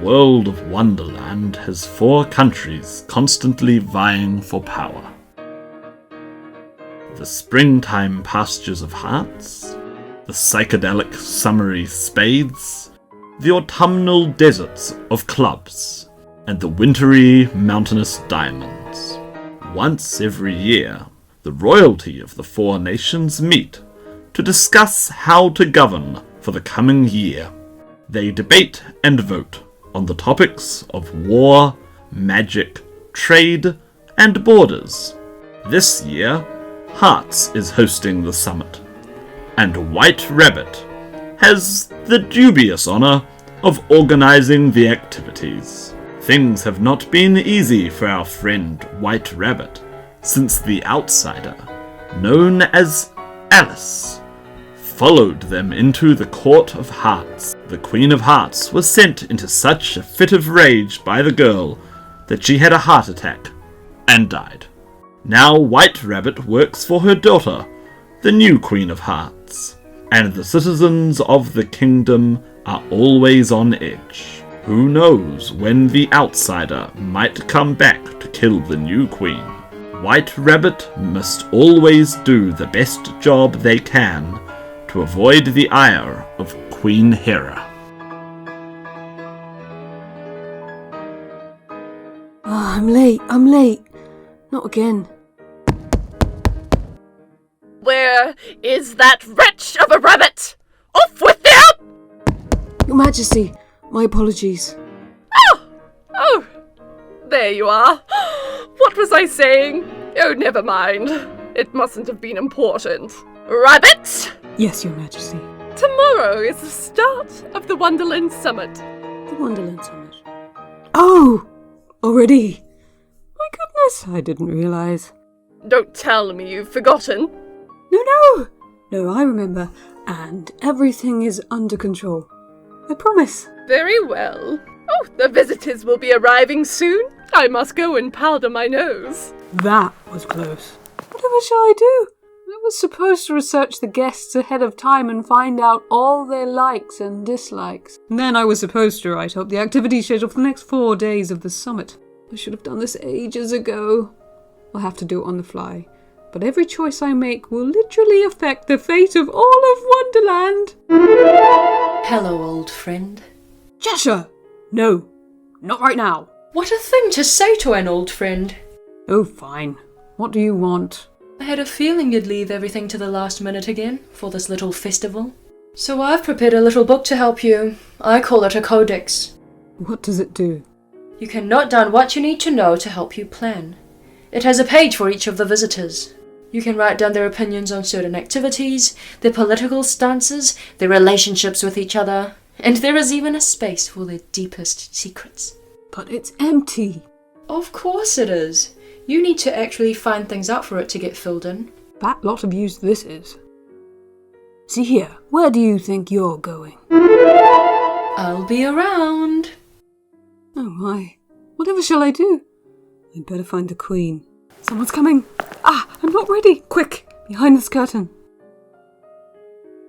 world of Wonderland has 4 countries constantly vying for power. The springtime pastures of hearts, the psychedelic summery spades, the autumnal deserts of clubs, and the wintry mountainous diamonds. Once every year, the royalty of the 4 nations meet to discuss how to govern for the coming year. They debate and vote on the topics of war, magic, trade, and borders. This year, Hearts is hosting the summit, and White Rabbit has the dubious honor of organizing the activities. Things have not been easy for our friend White Rabbit since the outsider, known as Alice, followed them into the Court of Hearts. The Queen of Hearts was sent into such a fit of rage by the girl that she had a heart attack and died. Now White Rabbit works for her daughter, the new Queen of Hearts, and the citizens of the kingdom are always on edge. Who knows when the outsider might come back to kill the new queen? White Rabbit must always do the best job they can to avoid the ire of Queen Hera. I'm late. Not again. Where is that wretch of a rabbit? Off with you! Your Majesty, my apologies. Oh, there you are. What was I saying? Oh, never mind. It mustn't have been important. Rabbit! Yes, Your Majesty. Tomorrow is the start of the Wonderland Summit. The Wonderland Summit. Oh! Already? My goodness, I didn't realise. Don't tell me you've forgotten. No, I remember. And everything is under control. I promise. Very well. Oh, the visitors will be arriving soon. I must go and powder my nose. That was close. Whatever shall I do? I was supposed to research the guests ahead of time and find out all their likes and dislikes. And then I was supposed to write up the activity schedule for the next 4 days of the summit. I should have done this ages ago. I'll have to do it on the fly. But every choice I make will literally affect the fate of all of Wonderland. Hello, old friend. Cheshire! No, not right now. What a thing to say to an old friend. Oh, fine. What do you want? I had a feeling you'd leave everything to the last minute again for this little festival. So I've prepared a little book to help you. I call it a codex. What does it do? You can note down what you need to know to help you plan. It has a page for each of the visitors. You can write down their opinions on certain activities, their political stances, their relationships with each other, and there is even a space for their deepest secrets. But it's empty. Of course it is. You need to actually find things out for it to get filled in. That lot of use this is. See here, where do you think you're going? I'll be around. Oh my, whatever shall I do? I'd better find the Queen. Someone's coming. I'm not ready. Quick, behind this curtain.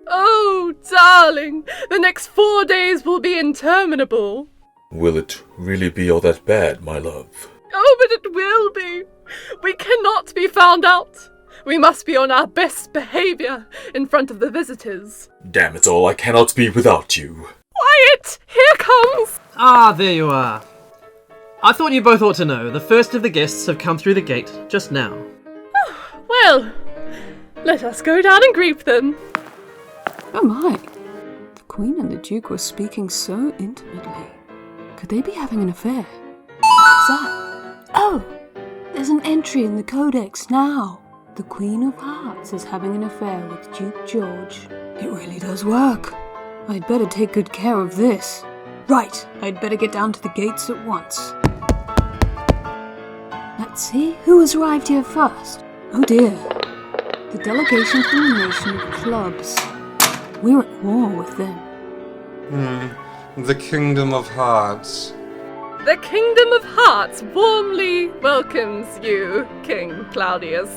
Oh, darling, the next 4 days will be interminable. Will it really be all that bad, my love? Oh, but it will be. We cannot be found out. We must be on our best behaviour in front of the visitors. Damn it all, I cannot be without you. Quiet! Here comes! There you are. I thought you both ought to know. The first of the guests have come through the gate just now. Well, let us go down and greet them. Oh my. The Queen and the Duke were speaking so intimately. Could they be having an affair? What's that? Oh, there's an entry in the codex now. The Queen of Hearts is having an affair with Duke George. It really does work. I'd better take good care of this. Right, I'd better get down to the gates at once. Let's see, who has arrived here first? Oh dear. The delegation from the nation of clubs. We're at war with them. The Kingdom of Hearts. The Kingdom of Hearts warmly welcomes you, King Claudius.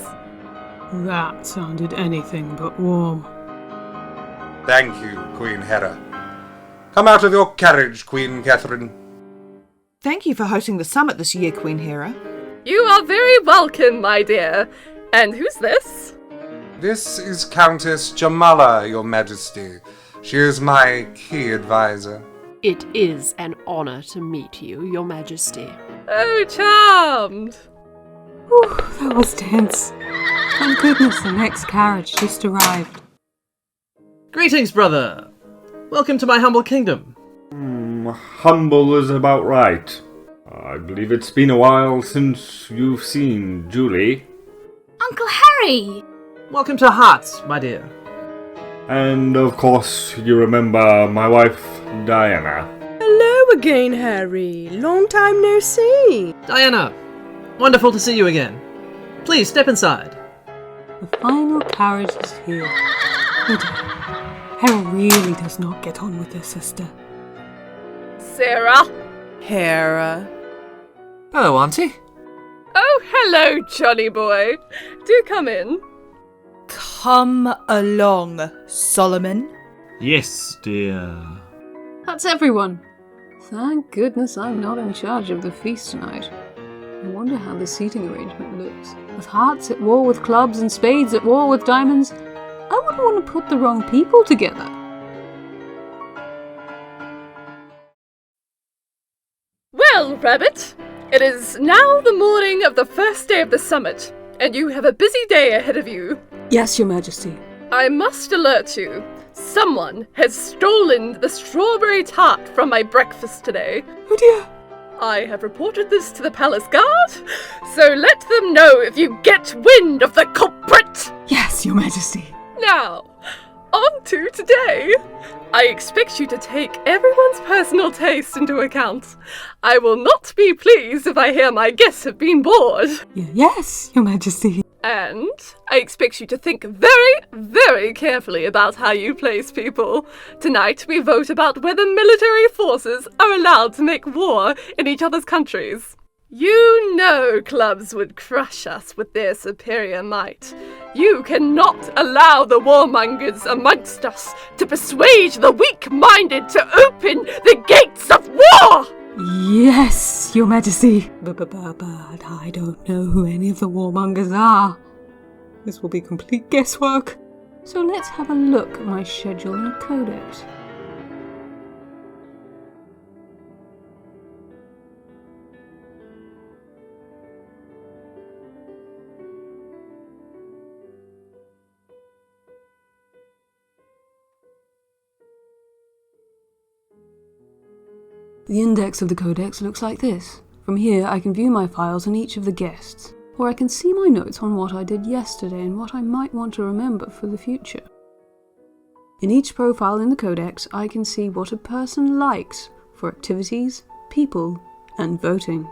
That sounded anything but warm. Thank you, Queen Hera. Come out of your carriage, Queen Catherine. Thank you for hosting the summit this year, Queen Hera. You are very welcome, my dear. And who's this? This is Countess Jamala, Your Majesty. She is my key advisor. It is an honor to meet you, Your Majesty. Oh, charmed. Whew, that was tense. Thank goodness the next carriage just arrived. Greetings, brother. Welcome to my humble kingdom. Humble is about right. I believe it's been a while since you've seen Julie. Uncle Harry! Welcome to Hearts, my dear. And of course, you remember my wife, Diana. Hello again, Harry. Long time no see. Diana, wonderful to see you again. Please step inside. The final carriage is here. Oh dear. Hera really does not get on with her sister. Sarah. Hera. Hello, Auntie. Oh, hello, Johnny boy. Do come in. Come along, Solomon. Yes, dear. That's everyone. Thank goodness I'm not in charge of the feast tonight. I wonder how the seating arrangement looks. With hearts at war with clubs and spades at war with diamonds, I wouldn't want to put the wrong people together. Well, Rabbit, it is now the morning of the first day of the summit, and you have a busy day ahead of you. Yes, Your Majesty. I must alert you. Someone has stolen the strawberry tart from my breakfast today. Oh dear. I have reported this to the palace guard, so let them know if you get wind of the culprit. Yes, Your Majesty. Now, on to today. I expect you to take everyone's personal taste into account. I will not be pleased if I hear my guests have been bored. Yes, Your Majesty. And I expect you to think very, very carefully about how you place people. Tonight we vote about whether military forces are allowed to make war in each other's countries. You know clubs would crush us with their superior might. You cannot allow the warmongers amongst us to persuade the weak-minded to open the gates of war! Yes, Your Majesty. But I don't know who any of the warmongers are. This will be complete guesswork. So let's have a look at my schedule in a codex. The index of the codex looks like this. From here I can view my files on each of the guests, or I can see my notes on what I did yesterday and what I might want to remember for the future. In each profile in the codex I can see what a person likes for activities, people, and voting.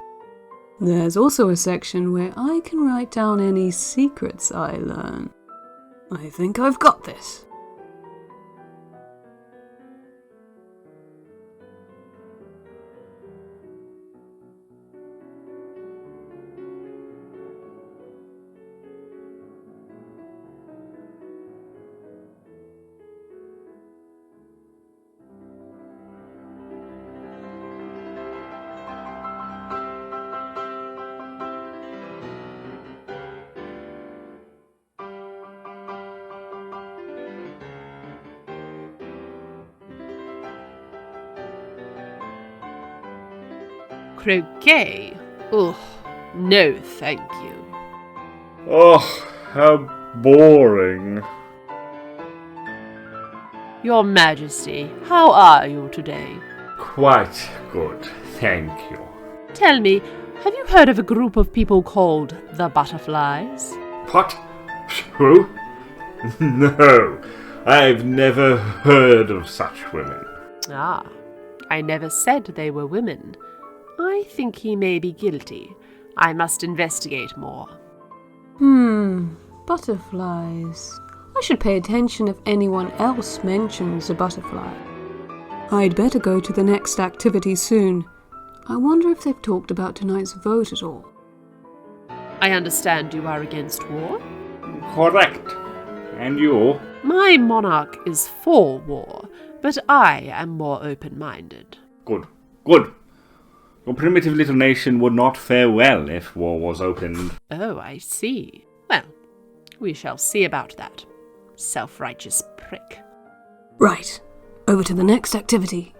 There's also a section where I can write down any secrets I learn. I think I've got this. Croquet? Ugh, no thank you. Oh, how boring. Your Majesty, how are you today? Quite good, thank you. Tell me, have you heard of a group of people called the Butterflies? What? Who? No, I've never heard of such women. Ah, I never said they were women. I think he may be guilty. I must investigate more. Butterflies. I should pay attention if anyone else mentions a butterfly. I'd better go to the next activity soon. I wonder if they've talked about tonight's vote at all. I understand you are against war? Correct. And you? My monarch is for war, but I am more open-minded. Good, good. Your primitive little nation would not fare well if war was opened. Oh, I see. Well, we shall see about that. Self-righteous prick. Right. Over to the next activity.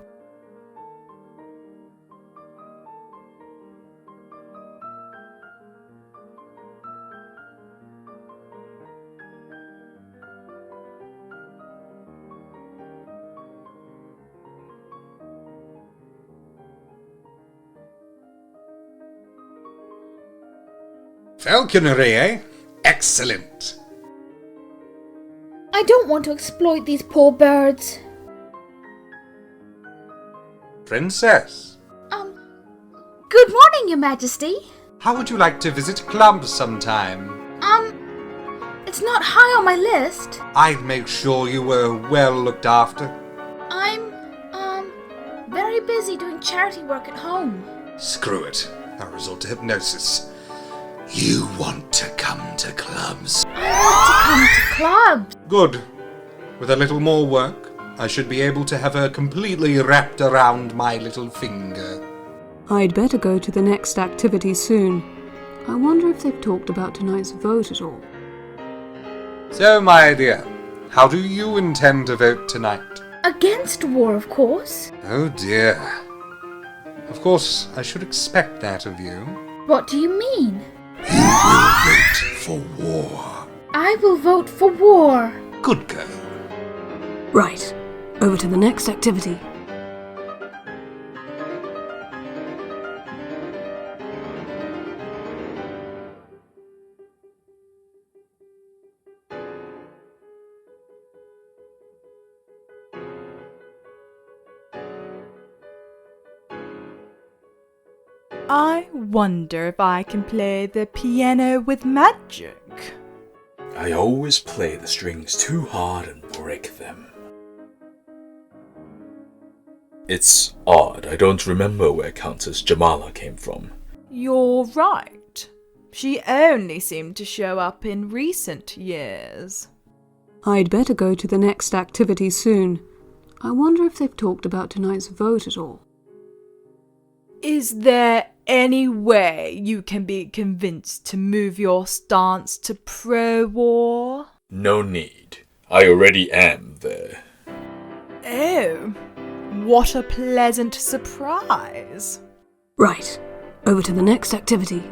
Falconry, eh? Excellent. I don't want to exploit these poor birds. Princess, Good morning, Your Majesty. how would you like to visit club sometime? It's not high on my list. I'd make sure you were well looked after. I'm, very busy doing charity work at home. Screw it. I'll resort to hypnosis. You want to come to clubs? I want to come to clubs. Good. With a little more work, I should be able to have her completely wrapped around my little finger. I'd better go to the next activity soon. I wonder if they've talked about tonight's vote at all. So, my dear, how do you intend to vote tonight? Against war, of course. Oh dear. Of course, I should expect that of you. What do you mean? You will vote for war. I will vote for war. Good girl. Right. Over to the next activity. I wonder if I can play the piano with magic. I always play the strings too hard and break them. It's odd, I don't remember where Countess Jamala came from. You're right. She only seemed to show up in recent years. I'd better go to the next activity soon. I wonder if they've talked about tonight's vote at all. Is there any way you can be convinced to move your stance to pro-war? No need. I already am there. Oh, what a pleasant surprise. Right. Over to the next activity.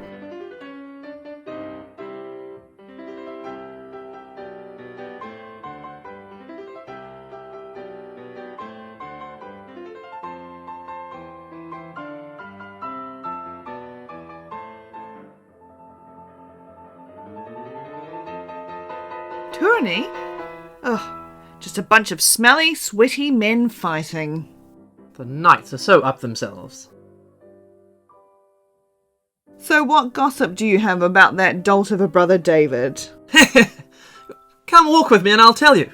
Tourney? Ugh, just a bunch of smelly, sweaty men fighting. The knights are so up themselves. So what gossip do you have about that dolt of a brother David? Come walk with me and I'll tell you.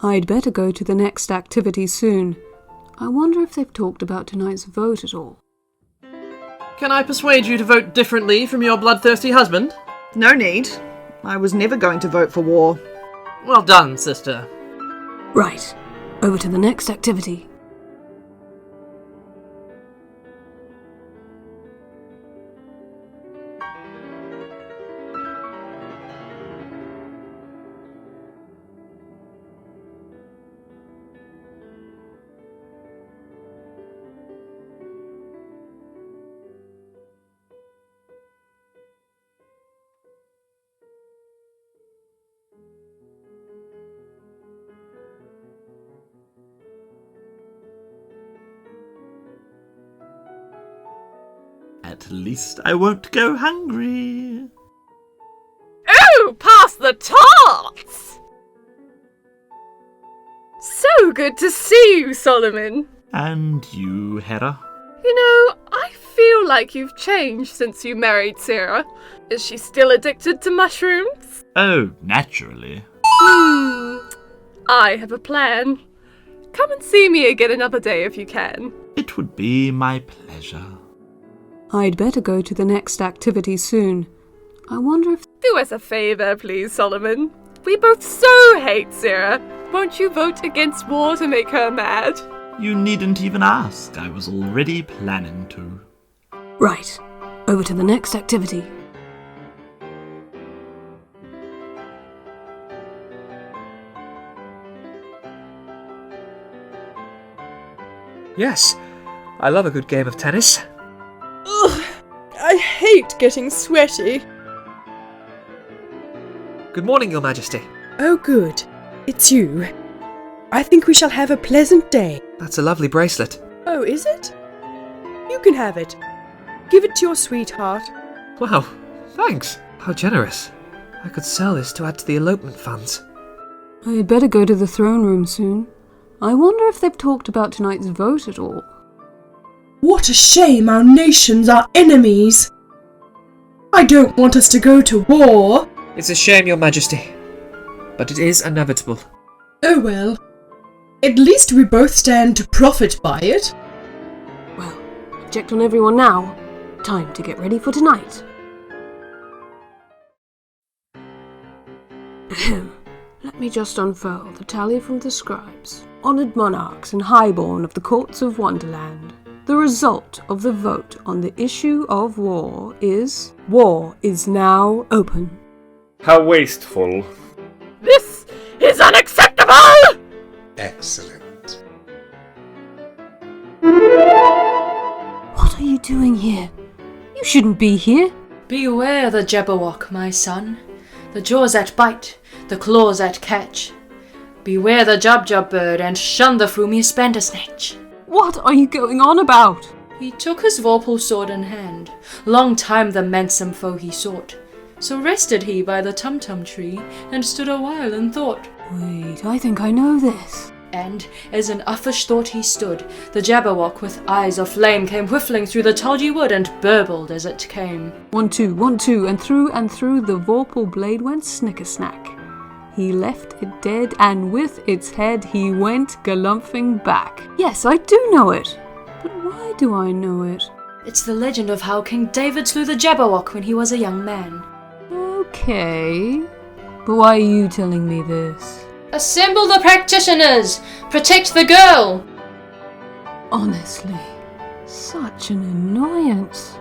I'd better go to the next activity soon. I wonder if they've talked about tonight's vote at all. Can I persuade you to vote differently from your bloodthirsty husband? No need. I was never going to vote for war. Well done, sister. Right. Over to the next activity. At least I won't go hungry. Oh, pass the tarts! So good to see you, Solomon. And you, Hera? You know, I feel like you've changed since you married Sarah. Is she still addicted to mushrooms? Oh, naturally. I have a plan. Come and see me again another day if you can. It would be my pleasure. I'd better go to the next activity soon. I wonder if... Do us a favour, please, Solomon. We both so hate Sarah. Won't you vote against war to make her mad? You needn't even ask. I was already planning to. Right. Over to the next activity. Yes, I love a good game of tennis. Ugh, I hate getting sweaty. Good morning, Your Majesty. Oh, good. It's you. I think we shall have a pleasant day. That's a lovely bracelet. Oh, is it? You can have it. Give it to your sweetheart. Wow, thanks. How generous. I could sell this to add to the elopement funds. I'd better go to the throne room soon. I wonder if they've talked about tonight's vote at all. What a shame our nations are enemies. I don't want us to go to war. It's a shame, Your Majesty. But it is inevitable. Oh well. At least we both stand to profit by it. Well, I've checked on everyone now. Time to get ready for tonight. Ahem. Let me just unfurl the tally from the scribes. Honoured monarchs and highborn of the courts of Wonderland. The result of the vote on the issue of war is now open. How wasteful. This is unacceptable! Excellent. What are you doing here? You shouldn't be here. Beware the Jabberwock, my son. The jaws that bite, the claws that catch. Beware the Jubjub bird, and shun the frumious Bandersnatch. What are you going on about? He took his vorpal sword in hand. Long time the mensome foe he sought. So rested he by the tum-tum tree, and stood a while in thought. Wait, I think I know this. And, as in uffish thought he stood, the Jabberwock with eyes of flame came whiffling through the tulgey wood, and burbled as it came. 1, 2, 1, 2, and through the vorpal blade went Snicker-Snack. He left it dead, and with its head he went galumphing back. Yes, I do know it. But why do I know it? It's the legend of how King David slew the Jabberwock when he was a young man. Okay. But why are you telling me this? Assemble the practitioners! Protect the girl! Honestly, such an annoyance.